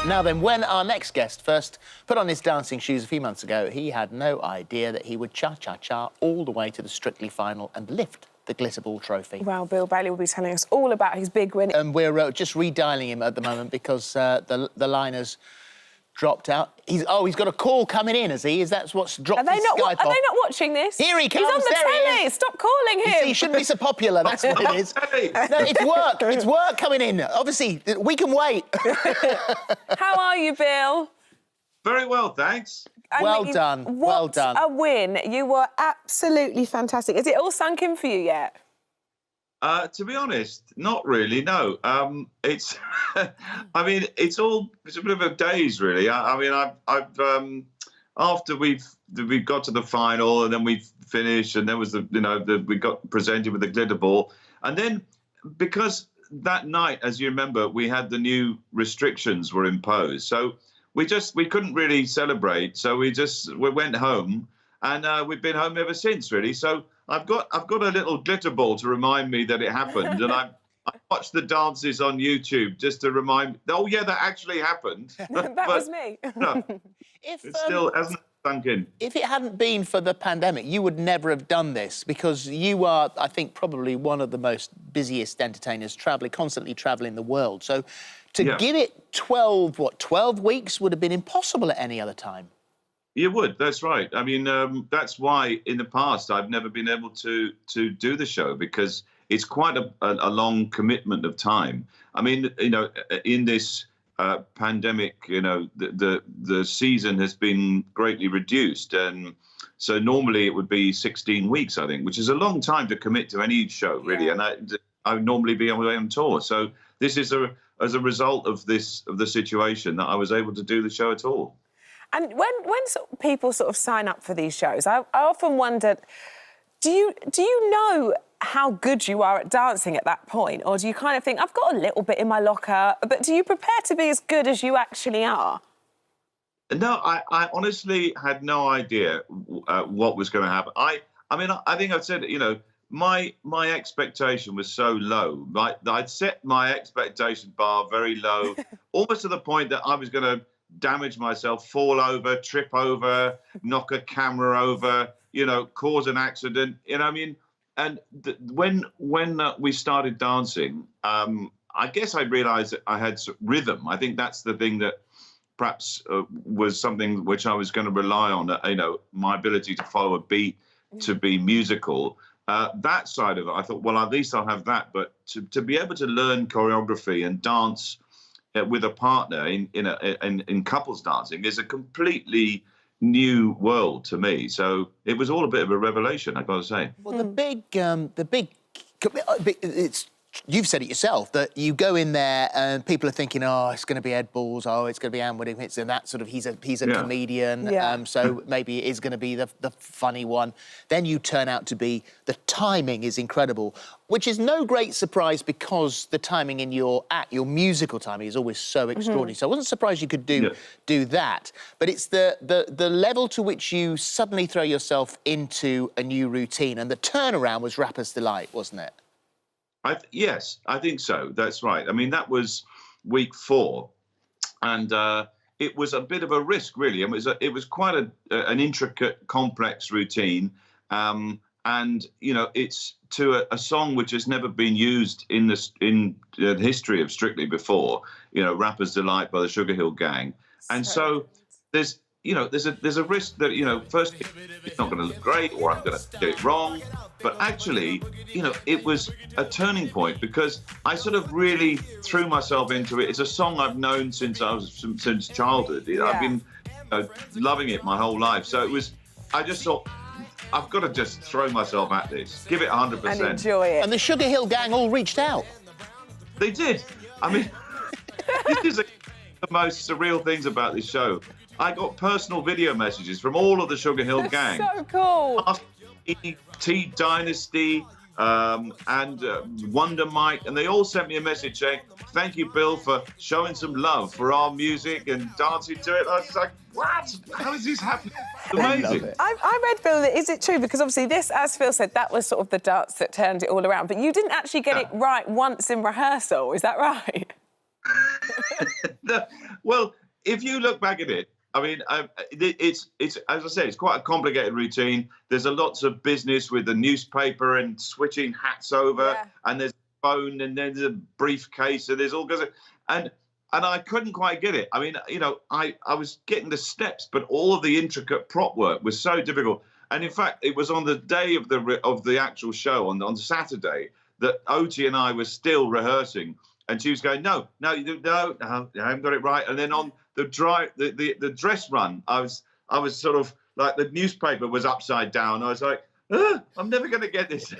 Now then, when our next guest first put on his dancing shoes a few months ago, he had no idea that he would cha-cha-cha all the way to the Strictly final and lift the glitter ball trophy. Well, Bill Bailey will be telling us all about his big win. And we're just redialing him at the moment because the line has dropped out. He's got a call coming in, has he? Is that what's dropped Are they his not? Skype Are off? they not watching this? Here he comes. He's on the there telly. Stop calling him. You see, he shouldn't be so popular. That's what it is. No, it's work. It's work coming in. Obviously, we can wait. How are you, Bill? Very well, thanks. Well done. Well done. What a win. You were absolutely fantastic. Is it all sunk in for you yet? To be honest, not really. No. It's. I mean, it's a bit of a daze, really. I've after we got to the final and then we finished and there was we got presented with the glitter ball, and then because that night, as you remember, we had the new restrictions were imposed, so we couldn't really celebrate. So we went home, and we've been home ever since, really. So I've got a little glitter ball to remind me that it happened, and I watched the dances on YouTube just to remind me. Oh yeah, that actually happened. That was me. No, it still hasn't sunk in. If it hadn't been for the pandemic, you would never have done this because you are, I think, probably one of the most busiest entertainers, constantly travelling the world. So to give it 12 weeks would have been impossible at any other time. You would, that's right. I mean, that's why in the past I've never been able to do the show, because it's quite a long commitment of time. I mean, in this pandemic, the season has been greatly reduced, and so normally it would be 16 weeks, I think, which is a long time to commit to any show, really. Yeah. And I would normally be on tour. So this is as a result of the situation that I was able to do the show at all. And when people sort of sign up for these shows, I often wondered, do you know how good you are at dancing at that point? Or do you kind of think, I've got a little bit in my locker, but do you prepare to be as good as you actually are? No, I honestly had no idea what was going to happen. I mean, I think I've said, my expectation was so low. I'd set my expectation bar very low, almost to the point that I was going to damage myself, fall over, trip over, knock a camera over, cause an accident. I mean, and when we started dancing, I guess I realized that I had rhythm. I think that's the thing that perhaps was something which I was going to rely on, my ability to follow a beat, to be musical. That side of it, I thought, well, at least I'll have that. But to be able to learn choreography and dance with a partner in couples dancing is a completely new world to me. So it was all a bit of a revelation, I've got to say. Well, it's, you've said it yourself, that you go in there and people are thinking, oh, it's going to Ed Balls, oh, it's going to be Anne Woodham Hits, and that sort of, he's a comedian, so maybe it is going to be the funny one. Then you turn out to be, the timing is incredible, which is no great surprise because the timing in your act, your musical timing, is always so extraordinary. So I wasn't surprised you could do that. But it's the level to which you suddenly throw yourself into a new routine, and the turnaround was Rapper's Delight, wasn't it? Yes, I think so. That's right. I mean, that was week 4, and it was a bit of a risk, really. It was quite an intricate, complex routine, and it's to a song which has never been used in the history of Strictly before. Rapper's Delight by the Sugar Hill Gang, and so there's a risk that first it's not going to look great, or I'm going to get it wrong. But actually, it was a turning point because I sort of really threw myself into it. It's a song I've known since childhood. I've been loving it my whole life. So I just thought, I've got to just throw myself at this, give it 100%. And enjoy it. And the Sugar Hill Gang all reached out. They did. I mean, this is the most surreal things about this show. I got personal video messages from all of the Sugar Hill Gang. So cool. T Dynasty and Wonder Mike, and they all sent me a message saying, thank you, Bill, for showing some love for our music and dancing to it. I was like, what? How is this happening? It's amazing. I read, Bill, is it true? Because obviously this, as Phil said, that was sort of the dance that turned it all around, but you didn't actually get it right once in rehearsal, is that right? No, well, if you look back at it, I mean, it's as I say, it's quite a complicated routine. There's lots of business with the newspaper and switching hats over, and there's a phone, and there's a briefcase, and there's all kinds of, and I couldn't quite get it. I mean, you know, I was getting the steps, but all of the intricate prop work was so difficult. And in fact, it was on the day of the actual show on Saturday that Oti and I were still rehearsing, and she was going, no, I haven't got it right. And then on the dress run, I was sort of like, the newspaper was upside down. I was like, I'm never going to get this.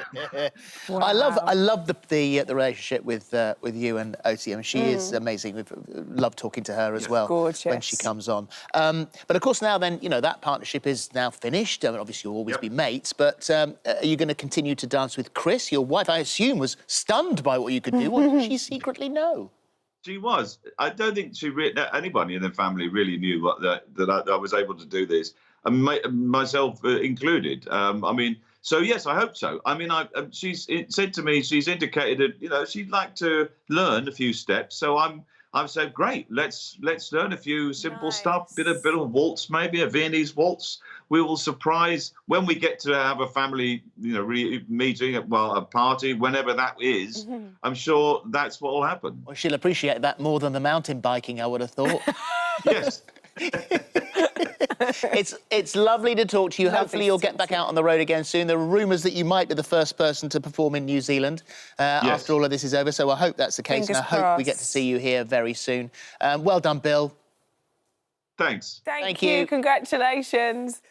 Wow. I love the relationship with you and Oti. I mean, she is amazing. We've loved talking to her as well. Gorgeous. When she comes on. But of course now then, you know, that partnership is now finished. I mean, obviously you'll always be mates, but are you going to continue to dance with Chris? Your wife, I assume, was stunned by what you could do. What did she secretly know? She was. I don't think anybody in the family really knew that I was able to do this, and myself included. I mean, so yes, I hope so. I mean, she's said to me, she's indicated that, you know, she'd like to learn a few steps. So I've said, great, let's learn a few simple stuff, bit of waltz, maybe a Viennese waltz. We will surprise when we get to have a family, you know, meeting, well, a party, whenever that is. I'm sure that's what will happen. Well, she'll appreciate that more than the mountain biking, I would have thought. Yes. It's lovely to talk to you. Hopefully you'll get back out on the road again soon. There are rumours that you might be the first person to perform in New Zealand after all of this is over, so I hope that's the case. Fingers and I hope we get to see you here very soon. Well done, Bill. Thanks. Thank you. Congratulations.